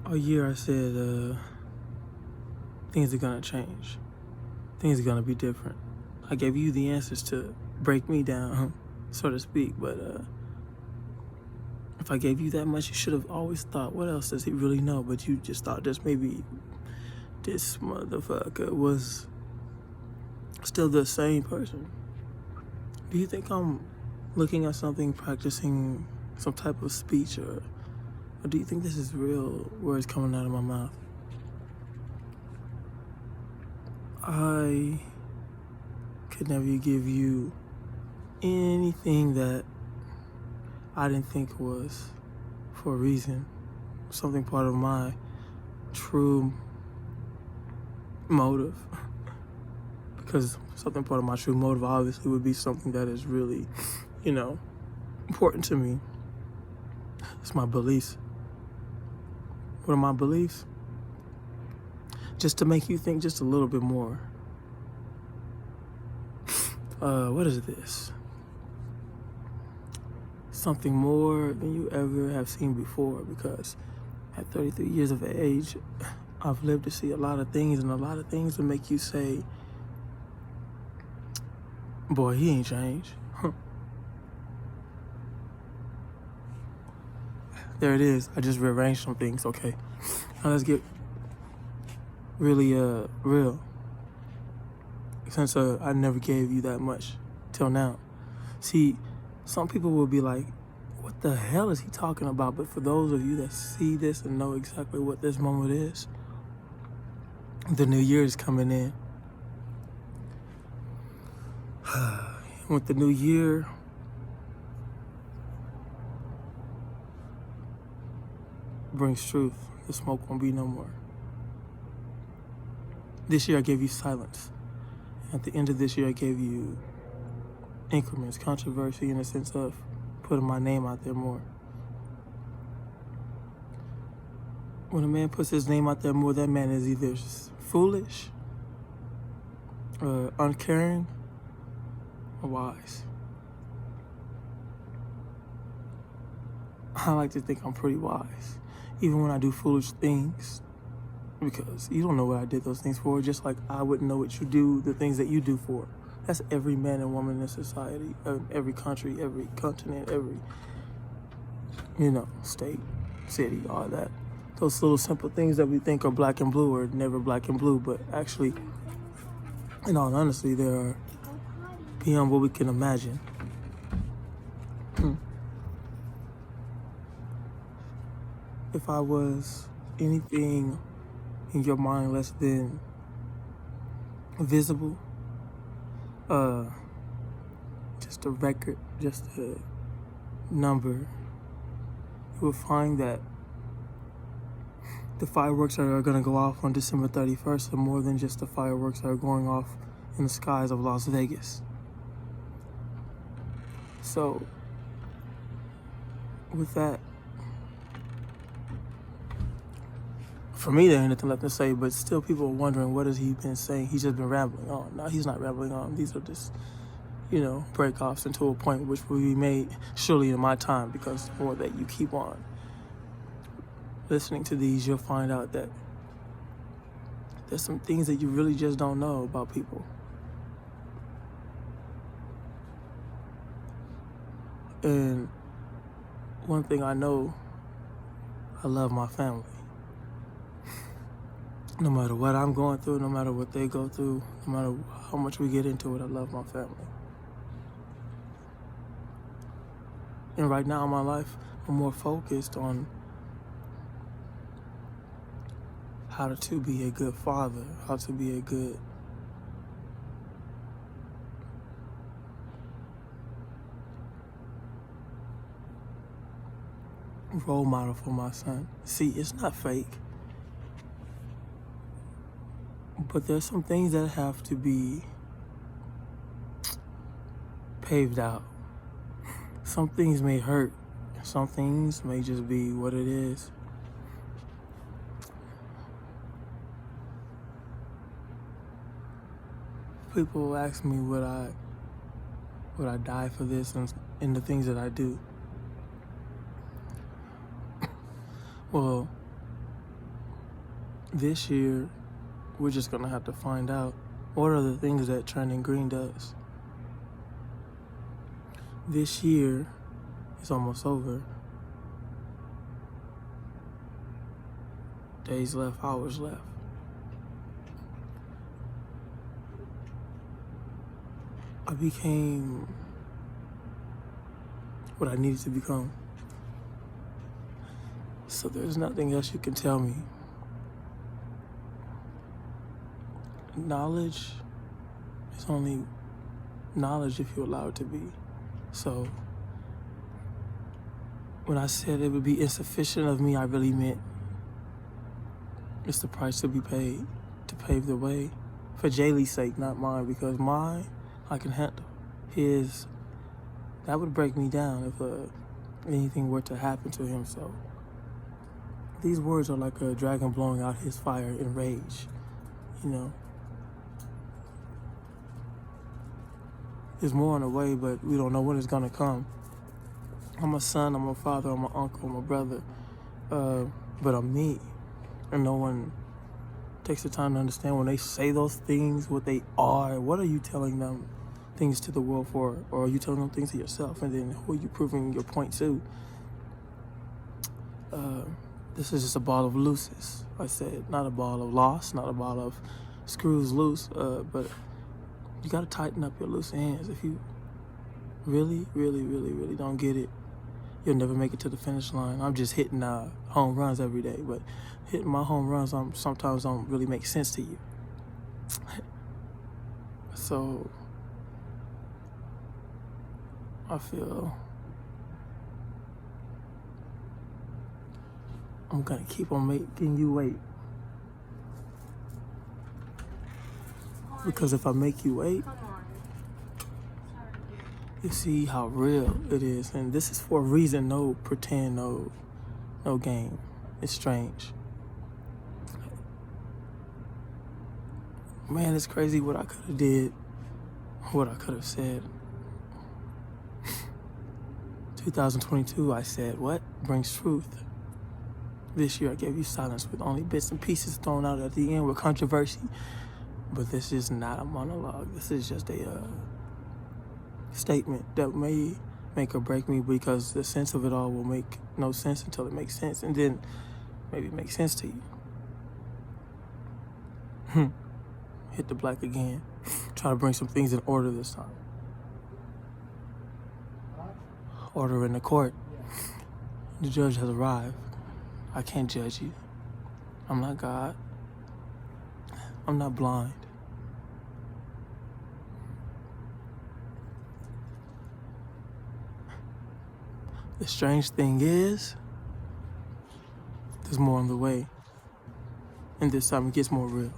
All year I said things are gonna change. Things are gonna be different. I gave you the answers to break me down, so to speak, but if I gave you that much, you should have always thought, what else does he really know? But you just thought just maybe this motherfucker was still the same person. Do you think I'm looking at something, practicing some type of speech, or do you think this is real words coming out of my mouth? I could never give you anything that I didn't think was for a reason, something part of my true motive. Because something part of my true motive obviously would be something that is really, important to me. It's my beliefs. What are my beliefs? Just to make you think just a little bit more. What is this? Something more than you ever have seen before, because at 33 years of age, I've lived to see a lot of things, and a lot of things will make you say, boy, he ain't changed. There it is. I just rearranged some things. Okay. Now let's get really real. Since I never gave you that much till now. See, some people will be like, what the hell is he talking about? But for those of you that see this and know exactly what this moment is, the new year is coming in. With the new year, brings truth. The smoke won't be no more. This year I gave you silence. At the end of this year I gave you increments, controversy, in the sense of putting my name out there more. When a man puts his name out there more, that man is either foolish, uncaring, or wise. I like to think I'm pretty wise, even when I do foolish things, because you don't know what I did those things for, just like I wouldn't know what you do, the things that you do for. That's every man and woman in society, every country, every continent, every, state, city, all that. Those little simple things that we think are black and blue are never black and blue, but actually, in all honesty, they are beyond what we can imagine. If I was anything in your mind less than visible, just a record, just a number, you will find that the fireworks that are going to go off on December 31st are more than just the fireworks that are going off in the skies of Las Vegas. So, with that, for me, there ain't nothing left to say, but still people are wondering, what has he been saying? He's just been rambling on. No, he's not rambling on. These are just, break-offs into a point which will be made surely in my time, because the more that you keep on listening to these, you'll find out that there's some things that you really just don't know about people. And one thing I know, I love my family. No matter what I'm going through, no matter what they go through, no matter how much we get into it, I love my family. And right now in my life, I'm more focused on how to be a good father, how to be a good role model for my son. See, it's not fake. But there's some things that have to be paved out. Some things may hurt. Some things may just be what it is. People ask me would I die for this and the things that I do. Well, This year, we're just gonna have to find out what are the things that Trending Green does. This year is almost over. Days left, hours left. I became what I needed to become. So there's nothing else you can tell me. Knowledge is only knowledge if you allow it to be. So when I said it would be insufficient of me, I really meant it's the price to be paid to pave the way for Jaylee's sake, not mine, because mine I can handle. His, that would break me down if anything were to happen to him. So these words are like a dragon blowing out his fire in rage, you know. There's more on the way, but we don't know when it's gonna come. I'm a son, I'm a father, I'm an uncle, I'm a brother, but I'm me. And no one takes the time to understand when they say those things, what they are. What are you telling them things to the world for? Or are you telling them things to yourself? And then who are you proving your point to? This is just a ball of looses, I said. Not a ball of loss, not a ball of screws loose, but you gotta tighten up your loose ends. If you really don't get it, you'll never make it to the finish line. I'm just hitting home runs every day, but hitting my home runs sometimes don't really make sense to you. So I feel I'm gonna keep on making you wait. Because if I make you wait, you see how real it is. And this is for a reason, no pretend, no game. It's strange. Man, it's crazy what I could have did, what I could have said. 2022, I said, what brings truth? This year, I gave you silence with only bits and pieces thrown out at the end with controversy. But this is not a monologue. This is just a statement that may make or break me, because the sense of it all will make no sense until it makes sense, and then maybe it makes sense to you. Hit the black again. Try to bring some things in order this time. Order in the court. The judge has arrived. I can't judge you. I'm not God. I'm not blind. The strange thing is, there's more on the way. And this time it gets more real.